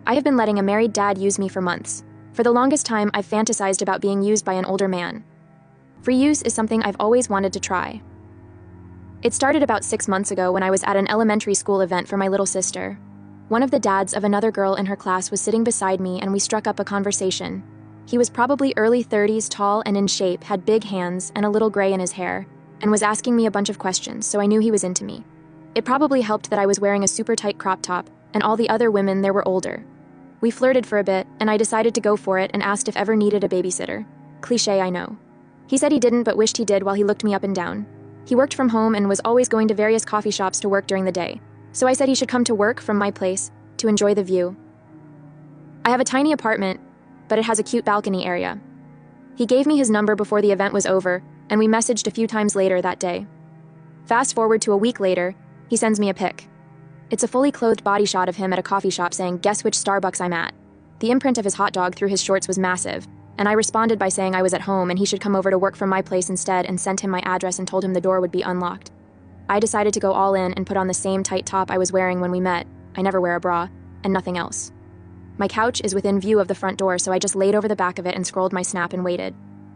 I have been letting a married dad use me for months. For the longest time, I've fantasized about being used by an older man. Free use is something I've always wanted to try. It started about 6 months ago when I was at an elementary school event for my little sister. One of the dads of another girl in her class was sitting beside me and we struck up a conversation. He was probably early 30s, tall and in shape, had big hands and a little gray in his hair, and was asking me a bunch of questions, so I knew he was into me. It probably helped that I was wearing a super tight crop top, and all the other women there were older. We flirted for a bit, and I decided to go for it and asked if ever needed a babysitter. Cliché, I know. He said he didn't but wished he did while he looked me up and down. He worked from home and was always going to various coffee shops to work during the day, so I said he should come to work from my place to enjoy the view. I have a tiny apartment, but it has a cute balcony area. He gave me his number before the event was over, and we messaged a few times later that day. Fast forward to a week later, he sends me a pic. It's a fully clothed body shot of him at a coffee shop saying, "Guess which Starbucks I'm at." The imprint of his hot dog through his shorts was massive, and I responded by saying I was at home and he should come over to work from my place instead, and sent him my address and told him the door would be unlocked. I decided to go all in and put on the same tight top I was wearing when we met. I never wear a bra, and nothing else. My couch is within view of the front door, so I just laid over the back of it and scrolled my Snap and waited.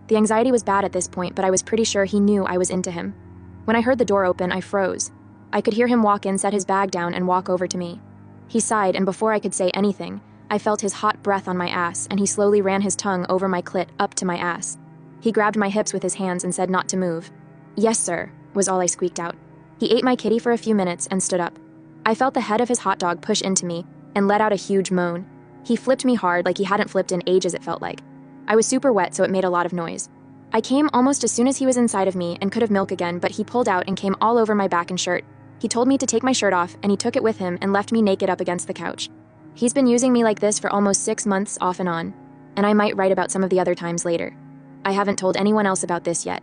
The anxiety was bad at this point, but I was pretty sure he knew I was into him. When I heard the door open, I froze. I could hear him walk in, set his bag down, and walk over to me. He sighed, and before I could say anything, I felt his hot breath on my ass, and he slowly ran his tongue over my clit up to my ass. He grabbed my hips with his hands and said not to move. "Yes, sir," was all I squeaked out. He ate my kitty for a few minutes and stood up. I felt the head of his hot dog push into me and let out a huge moan. He flipped me hard like he hadn't flipped in ages, it felt like. I was super wet, so it made a lot of noise. I came almost as soon as he was inside of me and could have milk again, but he pulled out and came all over my back and shirt. He told me to take my shirt off, and he took it with him and left me naked up against the couch. He's been using me like this for almost 6 months off and on, and I might write about some of the other times later. I haven't told anyone else about this yet.